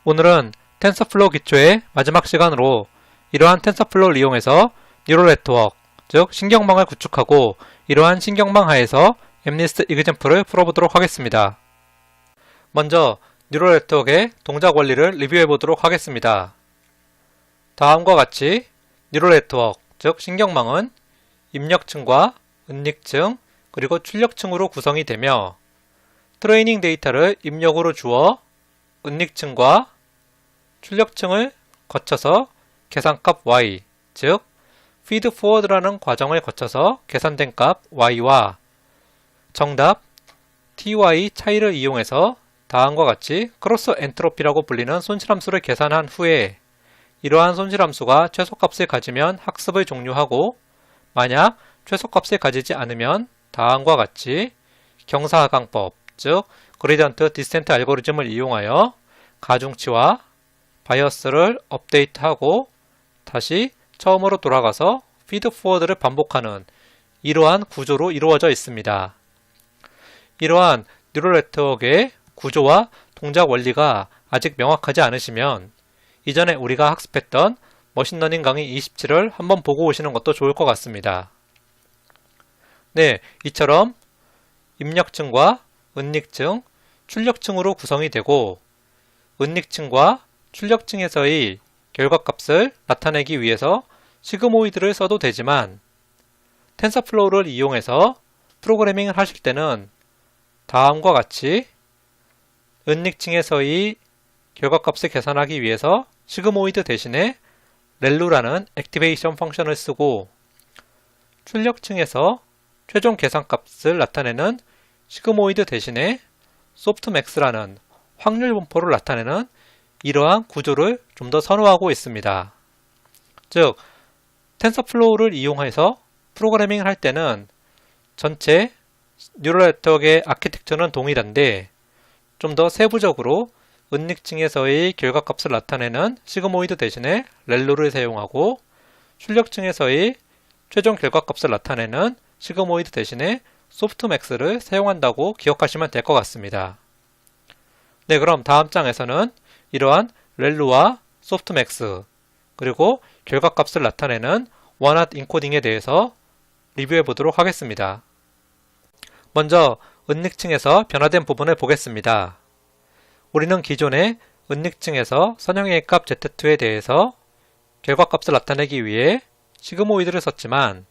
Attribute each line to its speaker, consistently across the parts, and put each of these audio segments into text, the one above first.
Speaker 1: 오늘은 텐서플로우 기초의 마지막 시간으로 이러한 텐서플로우를 이용해서 뉴럴 네트워크, 즉 신경망을 구축하고 이러한 신경망 하에서 MNIST 이그젬플을 풀어보도록 하겠습니다. 먼저 뉴럴 네트워크의 동작 원리를 리뷰해 보도록 하겠습니다. 다음과 같이 뉴럴 네트워크, 즉 신경망은 입력층과 은닉층, 그리고 출력층으로 구성이 되며 트레이닝 데이터를 입력으로 주어 은닉층과 출력층을 거쳐서 계산값 y, 즉 feed forward라는 과정을 거쳐서 계산된 값 y와 정답 ty 차이를 이용해서 다음과 같이 크로스 엔트로피라고 불리는 손실함수를 계산한 후에 이러한 손실함수가 최소값을 가지면 학습을 종료하고 만약 최소값을 가지지 않으면 다음과 같이 경사하강법, 즉 그레디언트 디센트 알고리즘을 이용하여 가중치와 바이어스를 업데이트하고 다시 처음으로 돌아가서 피드 포워드를 반복하는 이러한 구조로 이루어져 있습니다. 이러한 뉴럴 네트워크의 구조와 동작 원리가 아직 명확하지 않으시면 이전에 우리가 학습했던 머신러닝 강의 27을 한번 보고 오시는 것도 좋을 것 같습니다. 네, 이처럼 입력층과 은닉층, 출력층으로 구성이 되고 은닉층과 출력층에서의 결과값을 나타내기 위해서 시그모이드를 써도 되지만 텐서플로우를 이용해서 프로그래밍을 하실 때는 다음과 같이 은닉층에서의 결과값을 계산하기 위해서 시그모이드 대신에 렐루라는 액티베이션 펑션을 쓰고 출력층에서 최종 계산값을 나타내는 시그모이드 대신에 소프트맥스라는 확률 분포를 나타내는 이러한 구조를 좀 더 선호하고 있습니다. 즉, 텐서플로우를 이용해서 프로그래밍을 할 때는 전체 뉴럴 네트워크의 아키텍처는 동일한데 좀 더 세부적으로 은닉층에서의 결과값을 나타내는 시그모이드 대신에 렐루를 사용하고 출력층에서의 최종 결과값을 나타내는 시그모이드 대신에 소프트맥스를 사용한다고 기억하시면 될 것 같습니다. 네, 그럼 다음 장에서는 이러한 렐루와 소프트맥스 그리고 결과값을 나타내는 원핫 인코딩에 대해서 리뷰해 보도록 하겠습니다. 먼저 은닉층에서 변화된 부분을 보겠습니다. 우리는 기존에 은닉층에서 선형의 값 Z2에 대해서 결과값을 나타내기 위해 시그모이드를 썼지만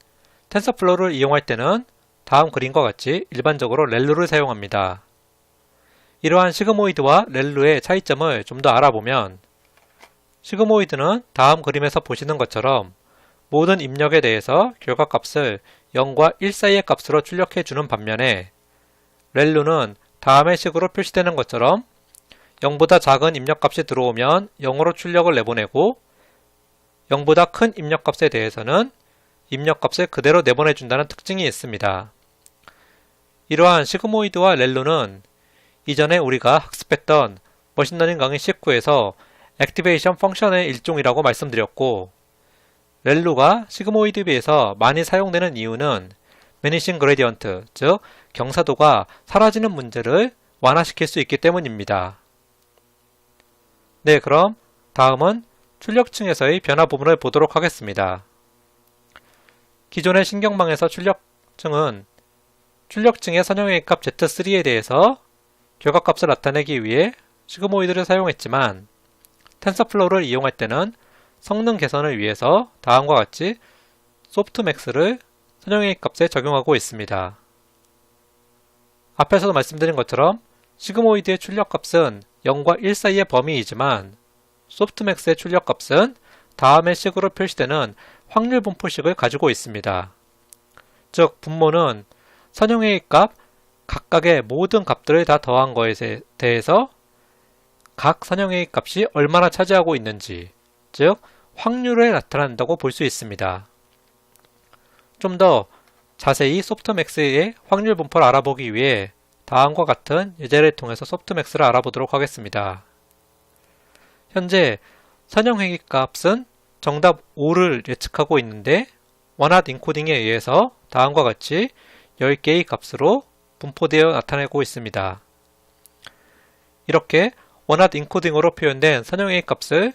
Speaker 1: 텐서플로우를 이용할 때는 다음 그림과 같이 일반적으로 렐루를 사용합니다. 이러한 시그모이드와 렐루의 차이점을 좀 더 알아보면 시그모이드는 다음 그림에서 보시는 것처럼 모든 입력에 대해서 결과값을 0과 1 사이의 값으로 출력해 주는 반면에 렐루는 다음의 식으로 표시되는 것처럼 0보다 작은 입력값이 들어오면 0으로 출력을 내보내고 0보다 큰 입력값에 대해서는 입력값을 그대로 내보내준다는 특징이 있습니다. 이러한 시그모이드와 렐루는 이전에 우리가 학습했던 머신러닝 강의 19에서 액티베이션 펑션의 일종이라고 말씀드렸고 렐루가 시그모이드에 비해서 많이 사용되는 이유는 매니싱 그레디언트, 즉 경사도가 사라지는 문제를 완화시킬 수 있기 때문입니다. 네, 그럼 다음은 출력층에서의 변화 부분을 보도록 하겠습니다. 기존의 신경망에서 출력층은 출력층의 선형의 값 Z3에 대해서 결과값을 나타내기 위해 시그모이드를 사용했지만 텐서플로우를 이용할 때는 성능 개선을 위해서 다음과 같이 소프트맥스를 선형의 값에 적용하고 있습니다. 앞에서도 말씀드린 것처럼 시그모이드의 출력값은 0과 1 사이의 범위이지만 소프트맥스의 출력값은 다음의 식으로 표시되는 확률 분포식을 가지고 있습니다. 즉, 분모는 선형의 값 각각의 모든 값들을 다 더한 것에 대해서 각 선형의 값이 얼마나 차지하고 있는지, 즉 확률에 나타난다고 볼 수 있습니다. 좀 더 자세히 소프트맥스의 확률 분포를 알아보기 위해 다음과 같은 예제를 통해서 소프트맥스를 알아보도록 하겠습니다. 현재 선형회귀 값은 정답 5를 예측하고 있는데 원핫 인코딩에 의해서 다음과 같이 10개의 값으로 분포되어 나타내고 있습니다. 이렇게 원핫 인코딩으로 표현된 선형A 값을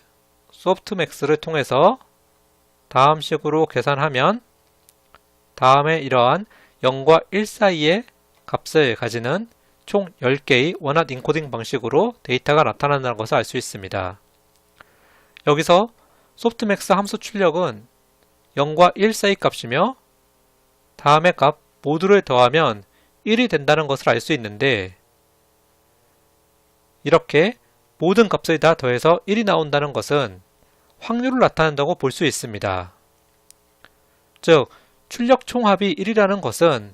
Speaker 1: 소프트맥스를 통해서 다음 식으로 계산하면 다음에 이러한 0과 1 사이의 값을 가지는 총 10개의 원핫 인코딩 방식으로 데이터가 나타난다는 것을 알 수 있습니다. 여기서 소프트맥스 함수 출력은 0과 1 사이 값이며 다음의 값 모두를 더하면 1이 된다는 것을 알 수 있는데 이렇게 모든 값을 다 더해서 1이 나온다는 것은 확률을 나타낸다고 볼 수 있습니다. 즉, 출력 총합이 1이라는 것은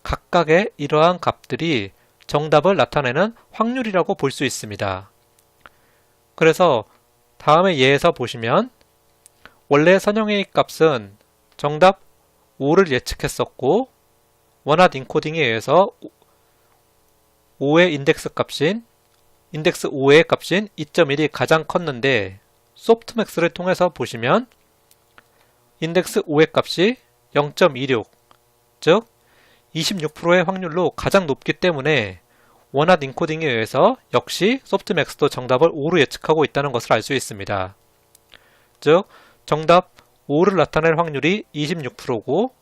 Speaker 1: 각각의 이러한 값들이 정답을 나타내는 확률이라고 볼 수 있습니다. 그래서 다음의 예에서 보시면 원래 선형의 값은 정답 5를 예측했었고 원핫 인코딩에 의해서 5의 인덱스 값인 인덱스 5의 값인 2.1이 가장 컸는데 소프트맥스를 통해서 보시면 인덱스 5의 값이 0.26, 즉 26%의 확률로 가장 높기 때문에 원핫 인코딩에 의해서 역시 소프트맥스도 정답을 5로 예측하고 있다는 것을 알 수 있습니다. 즉 정답 5를 나타낼 확률이 26%고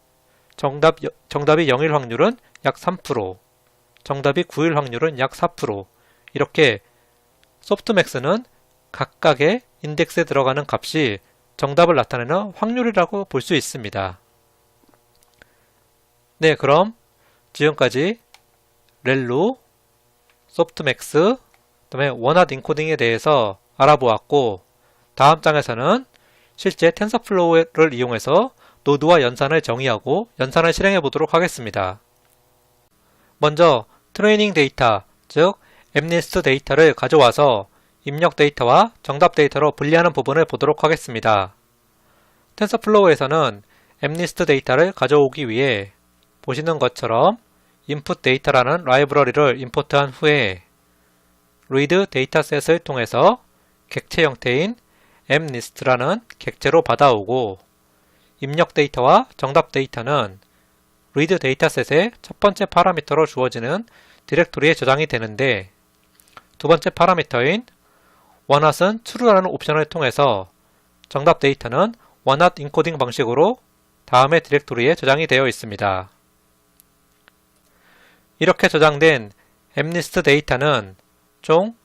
Speaker 1: 정답이 0일 확률은 약 3%, 정답이 9일 확률은 약 4%. 이렇게 소프트맥스는 각각의 인덱스에 들어가는 값이 정답을 나타내는 확률이라고 볼 수 있습니다. 네, 그럼 지금까지 렐로, 소프트맥스, 그다음에 원핫 인코딩에 대해서 알아보았고 다음 장에서는 실제 텐서플로우를 이용해서 노드와 연산을 정의하고 연산을 실행해 보도록 하겠습니다. 먼저 트레이닝 데이터, 즉 MNIST 데이터를 가져와서 입력 데이터와 정답 데이터로 분리하는 부분을 보도록 하겠습니다. 텐서플로우에서는 MNIST 데이터를 가져오기 위해 보시는 것처럼 input 데이터라는 라이브러리를 임포트한 후에 read 데이터셋을 통해서 객체 형태인 MNIST라는 객체로 받아오고 입력 데이터와 정답 데이터는 read 데이터셋의 첫 번째 파라미터로 주어지는 디렉토리에 저장이 되는데 두 번째 파라미터인 원핫은 true라는 옵션을 통해서 정답 데이터는 원핫 인코딩 방식으로 다음의 디렉토리에 저장이 되어 있습니다. 이렇게 저장된 MNIST 데이터는 총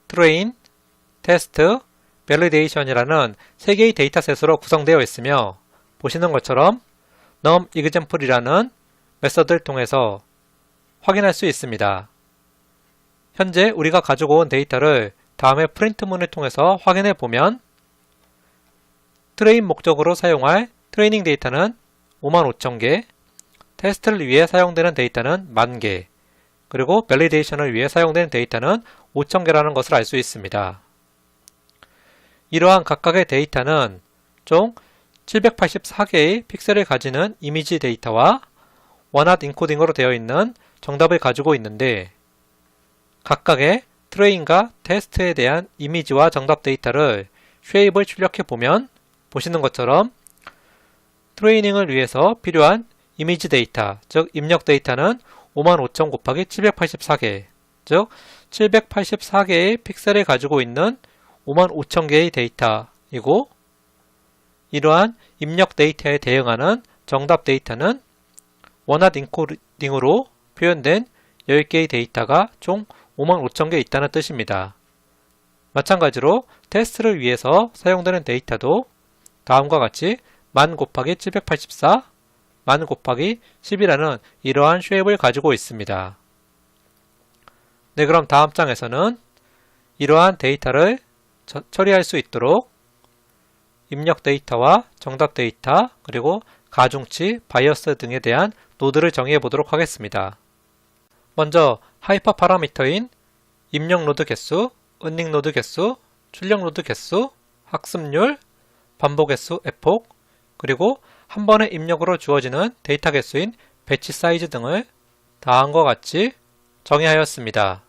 Speaker 1: train, test, validation이라는 3개의 데이터셋으로 구성되어 있으며 보시는 것처럼 numExample이라는 메서드를 통해서 확인할 수 있습니다. 현재 우리가 가지고 온 데이터를 다음에 프린트문을 통해서 확인해 보면 트레인 목적으로 사용할 트레이닝 데이터는 55,000개, 테스트를 위해 사용되는 데이터는 10,000개, 그리고 밸리데이션을 위해 사용되는 데이터는 5,000개라는 것을 알 수 있습니다. 이러한 각각의 데이터는 총 784개의 픽셀을 가지는 이미지 데이터와 원핫 인코딩으로 되어 있는 정답을 가지고 있는데 각각의 트레인과 테스트에 대한 이미지와 정답 데이터를 쉐입을 출력해 보면 보시는 것처럼 트레이닝을 위해서 필요한 이미지 데이터, 즉 입력 데이터는 55,000 곱하기 784개, 즉 784개의 픽셀을 가지고 있는 55,000개의 데이터이고 이러한 입력 데이터에 대응하는 정답 데이터는 원핫 인코딩으로 표현된 10개의 데이터가 총 55,000개 있다는 뜻입니다. 마찬가지로 테스트를 위해서 사용되는 데이터도 다음과 같이 10,000 곱하기 784, 10,000 곱하기 10이라는 이러한 쉐입을 가지고 있습니다. 네, 그럼 다음 장에서는 이러한 데이터를 처리할 수 있도록 입력 데이터와 정답 데이터, 그리고 가중치, 바이어스 등에 대한 노드를 정의해 보도록 하겠습니다. 먼저 하이퍼 파라미터인 입력 노드 개수, 은닉 노드 개수, 출력 노드 개수, 학습률, 반복 개수 F폭, 그리고 한 번의 입력으로 주어지는 데이터 개수인 배치 사이즈 등을 다음과 같이 정의하였습니다.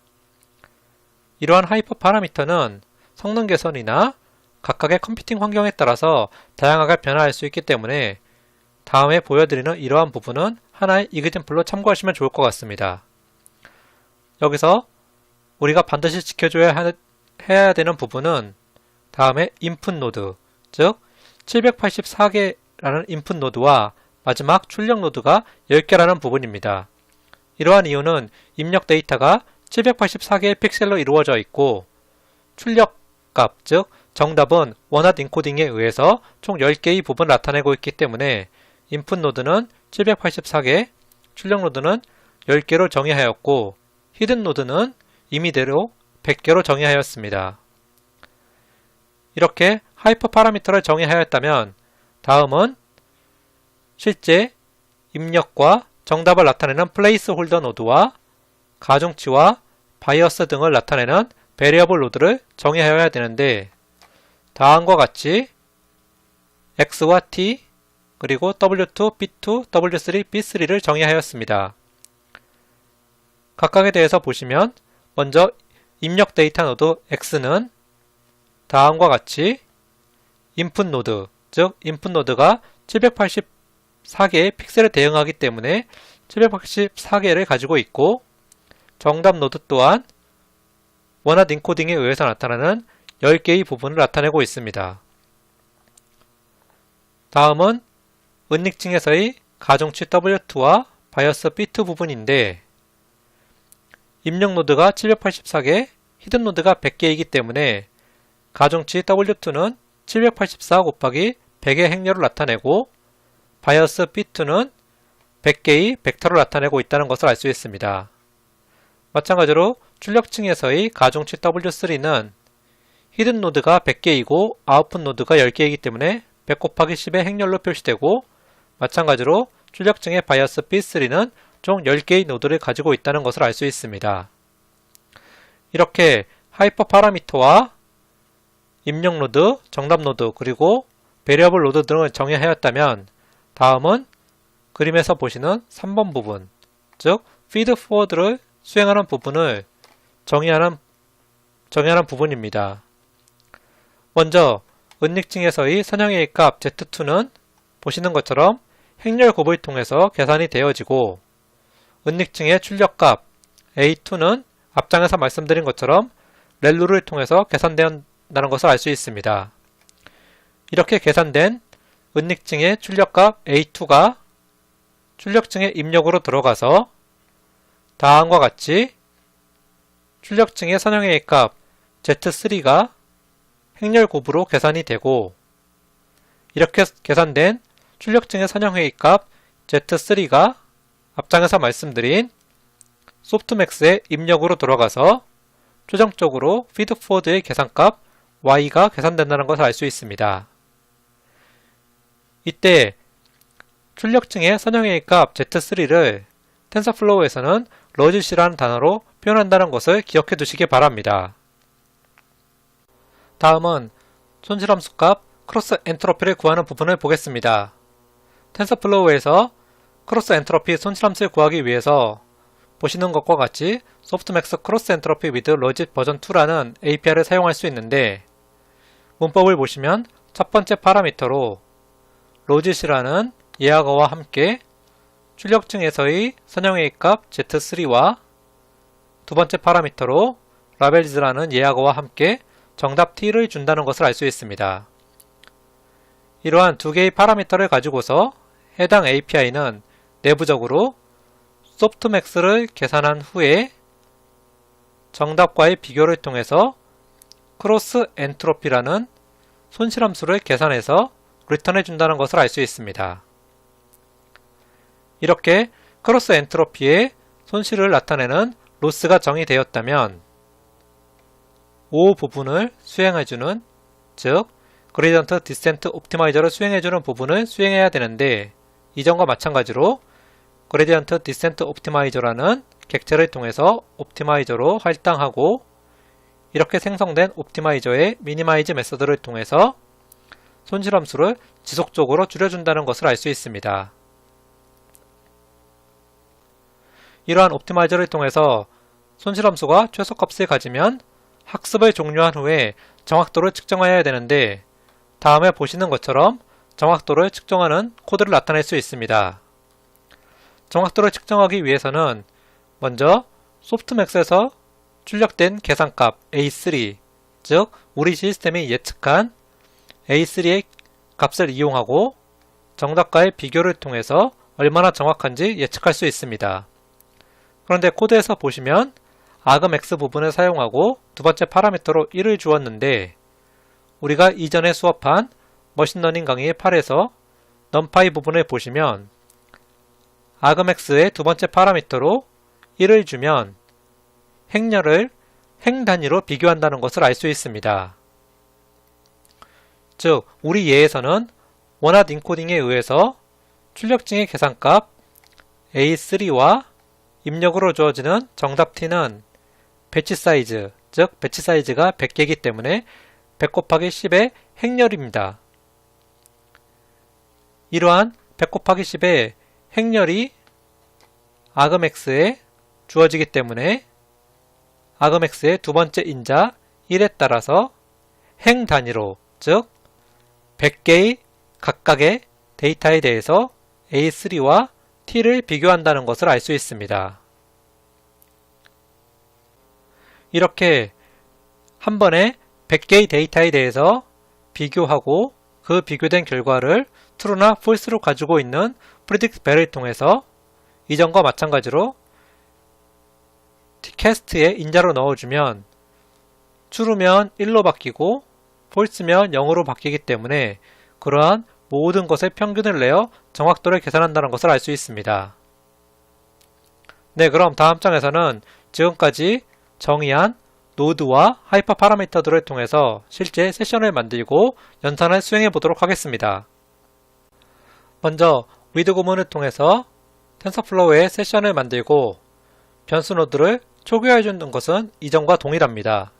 Speaker 1: 이러한 하이퍼 파라미터는 성능 개선이나 각각의 컴퓨팅 환경에 따라서 다양하게 변화할 수 있기 때문에 다음에 보여드리는 이러한 부분은 하나의 이그젠플로 참고하시면 좋을 것 같습니다. 여기서 우리가 반드시 지켜줘야 해야 되는 부분은 다음에 인풋 노드, 즉 784개라는 인풋 노드와 마지막 출력 노드가 10개라는 부분입니다. 이러한 이유는 입력 데이터가 784개의 픽셀로 이루어져 있고 출력 값, 즉 정답은 원핫 인코딩에 의해서 총 10개의 부분을 나타내고 있기 때문에 인풋 노드는 784개, 출력 노드는 10개로 정의하였고 히든 노드는 임의대로 100개로 정의하였습니다. 이렇게 하이퍼 파라미터를 정의하였다면 다음은 실제 입력과 정답을 나타내는 플레이스 홀더 노드와 가중치와 바이어스 등을 나타내는 베리어블 노드를 정의하여야 되는데 다음과 같이 x와 t 그리고 w2, b2, w3, b3를 정의하였습니다. 각각에 대해서 보시면 먼저 입력 데이터 노드 x는 다음과 같이 인풋 노드, 즉 인풋 노드가 784개의 픽셀에 대응하기 때문에 784개를 가지고 있고 정답 노드 또한 원핫 인코딩에 의해서 나타나는 10개의 부분을 나타내고 있습니다. 다음은 은닉층에서의 가중치 W2와 바이어스 B2 부분인데 입력 노드가 784개, 히든 노드가 100개이기 때문에 가중치 W2는 784 곱하기 100의 행렬을 나타내고 바이어스 B2는 100개의 벡터를 나타내고 있다는 것을 알 수 있습니다. 마찬가지로 출력층에서의 가중치 W3는 히든 노드가 100개이고 아웃풋 노드가 10개이기 때문에 100 곱하기 10의 행렬로 표시되고 마찬가지로 출력층의 바이어스 B3는 총 10개의 노드를 가지고 있다는 것을 알 수 있습니다. 이렇게 하이퍼 파라미터와 입력 노드, 정답 노드, 그리고 베리어블 노드 등을 정의하였다면 다음은 그림에서 보시는 3번 부분, 즉 feed forward를 수행하는 부분을 정의하는 부분입니다. 먼저 은닉층에서의 선형의 값 Z2는 보시는 것처럼 행렬 곱을 통해서 계산이 되어지고 은닉층의 출력값 A2는 앞장에서 말씀드린 것처럼 렐루를 통해서 계산된다는 것을 알 수 있습니다. 이렇게 계산된 은닉층의 출력값 A2가 출력층의 입력으로 들어가서 다음과 같이 출력층의 선형의 값 Z3가 행렬 곱으로 계산이 되고 이렇게 계산된 출력층의 선형의 값 Z3가 앞장에서 말씀드린 소프트맥스의 입력으로 들어가서 최종적으로 feedforward의 계산값 y가 계산된다는 것을 알 수 있습니다. 이때 출력층의 선형의 값 Z3를 텐서플로우에서는 logit이라는 단어로 표현한다는 것을 기억해 두시기 바랍니다. 다음은 손실함수 값 크로스 엔트로피를 구하는 부분을 보겠습니다. 텐서플로우에서 크로스 엔트로피 손실함수를 구하기 위해서 보시는 것과 같이 소프트맥스 크로스 엔트로피 위드 logit 버전 2라는 API를 사용할 수 있는데 문법을 보시면 첫 번째 파라미터로 logit이라는 예약어와 함께 출력층에서의 선형의 값 Z3와 두 번째 파라미터로 labels라는 예약어와 함께 정답 t를 준다는 것을 알 수 있습니다. 이러한 두 개의 파라미터를 가지고서 해당 API는 내부적으로 소프트맥스를 계산한 후에 정답과의 비교를 통해서 크로스 엔트로피라는 손실함수를 계산해서 리턴해 준다는 것을 알 수 있습니다. 이렇게 크로스 엔트로피의 손실을 나타내는 로스가 정의되었다면 O 부분을 수행해주는, 즉 그레디언트 디센트 옵티마이저를 수행해주는 부분을 수행해야 되는데 이전과 마찬가지로 그레디언트 디센트 옵티마이저라는 객체를 통해서 옵티마이저로 할당하고 이렇게 생성된 옵티마이저의 미니마이즈 메서드를 통해서 손실함수를 지속적으로 줄여준다는 것을 알 수 있습니다. 이러한 옵티마이저를 통해서 손실함수가 최소값을 가지면 학습을 종료한 후에 정확도를 측정해야 되는데 다음에 보시는 것처럼 정확도를 측정하는 코드를 나타낼 수 있습니다. 정확도를 측정하기 위해서는 먼저 소프트맥스에서 출력된 계산값 A3 즉 우리 시스템이 예측한 A3의 값을 이용하고 정답과의 비교를 통해서 얼마나 정확한지 예측할 수 있습니다. 그런데 코드에서 보시면 argmax 부분을 사용하고 두 번째 파라미터로 1을 주었는데 우리가 이전에 수업한 머신러닝 강의 8에서 numpy 부분을 보시면 argmax의 두 번째 파라미터로 1을 주면 행렬을 행 단위로 비교한다는 것을 알 수 있습니다. 즉 우리 예에서는 원핫 인코딩에 의해서 출력증의 계산값 A3와 입력으로 주어지는 정답 T는 배치 사이즈, 즉 배치 사이즈가 100개이기 때문에 100 곱하기 10의 행렬입니다. 이러한 100 곱하기 10의 행렬이 argmax에 주어지기 때문에 argmax의 두 번째 인자 1에 따라서 행 단위로, 즉 100개의 각각의 데이터에 대해서 A3와 T를 비교한다는 것을 알 수 있습니다. 이렇게 한 번에 100개의 데이터에 대해서 비교하고 그 비교된 결과를 true나 false로 가지고 있는 predict val를 통해서 이전과 마찬가지로 tcast에 인자로 넣어주면 true면 1로 바뀌고 false면 0으로 바뀌기 때문에 그러한 모든 것의 평균을 내어 정확도를 계산한다는 것을 알 수 있습니다. 네, 그럼 다음 장에서는 지금까지 정의한 노드와 하이퍼 파라미터들을 통해서 실제 세션을 만들고 연산을 수행해 보도록 하겠습니다. 먼저 read 구문을 통해서 텐서플로우의 세션을 만들고 변수 노드를 초기화해 주는 것은 이전과 동일합니다.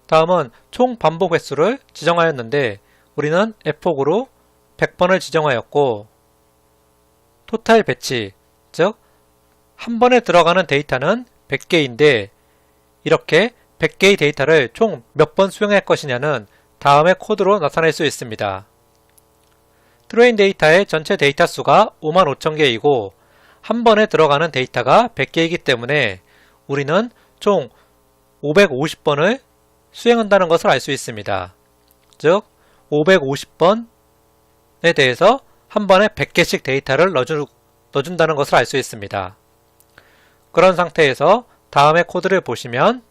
Speaker 1: 다음은 총 반복 횟수를 지정하였는데 우리는 ffor로 100번을 지정하였고 토탈 배치, 즉 한 번에 들어가는 데이터는 100개인데 이렇게 100개의 데이터를 총 몇 번 수행할 것이냐는 다음의 코드로 나타낼 수 있습니다. 트레인 데이터의 전체 데이터 수가 55,000개이고 한 번에 들어가는 데이터가 100개이기 때문에 우리는 총 550번을 수행한다는 것을 알 수 있습니다. 즉 550번에 대해서 한 번에 100개씩 데이터를 넣어준다는 것을 알 수 있습니다. 그런 상태에서 다음의 코드를 보시면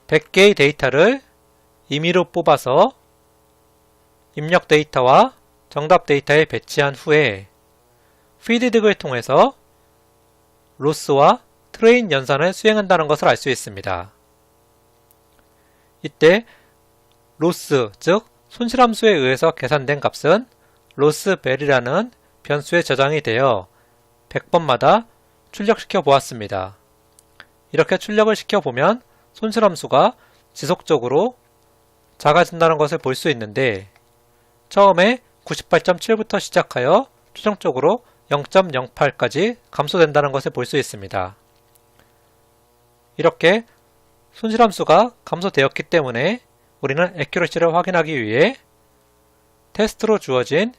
Speaker 1: 100개의 데이터를 임의로 뽑아서 입력 데이터와 정답 데이터에 배치한 후에 feeddig을 통해서 로스와 트레인 연산을 수행한다는 것을 알 수 있습니다. 이때 로스, 즉 손실함수에 의해서 계산된 값은 lossVary라는 변수에 저장이 되어 100번마다 출력시켜 보았습니다. 이렇게 출력을 시켜보면 손실함수가 지속적으로 작아진다는 것을 볼 수 있는데 처음에 98.7부터 시작하여 최종적으로 0.08까지 감소된다는 것을 볼 수 있습니다. 이렇게 손실함수가 감소되었기 때문에 우리는 액큐러시를 확인하기 위해 테스트로 주어진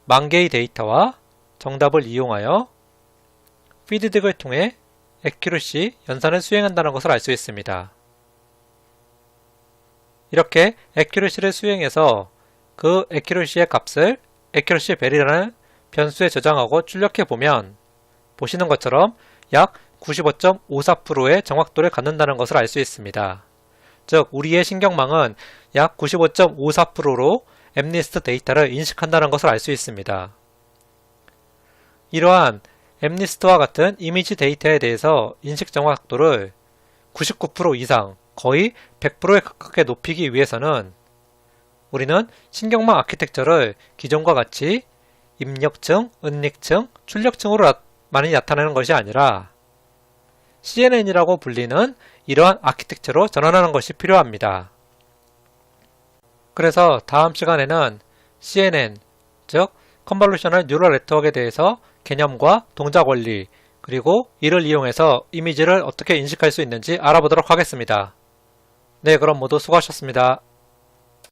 Speaker 1: 10,000개의 데이터와 정답을 이용하여 feeddig을 통해 액큐러시 연산을 수행한다는 것을 알 수 있습니다. 이렇게 액큐러시를 수행해서 그 액큐러시의 값을 accuracyVary라는 변수에 저장하고 출력해 보면 보시는 것처럼 약 95.54%의 정확도를 갖는다는 것을 알 수 있습니다. 즉 우리의 신경망은 약 95.54%로 MNIST 데이터를 인식한다는 것을 알 수 있습니다. 이러한 MNIST와 같은 이미지 데이터에 대해서 인식 정확도를 99% 이상 거의 100%에 가깝게 높이기 위해서는 우리는 신경망 아키텍처를 기존과 같이 입력층, 은닉층, 출력층으로 많이 나타내는 것이 아니라 CNN이라고 불리는 이러한 아키텍처로 전환하는 것이 필요합니다. 그래서 다음 시간에는 CNN, 즉 컨볼루셔널 뉴럴 네트워크에 대해서 개념과 동작 원리, 그리고 이를 이용해서 이미지를 어떻게 인식할 수 있는지 알아보도록 하겠습니다. 네, 그럼 모두 수고하셨습니다.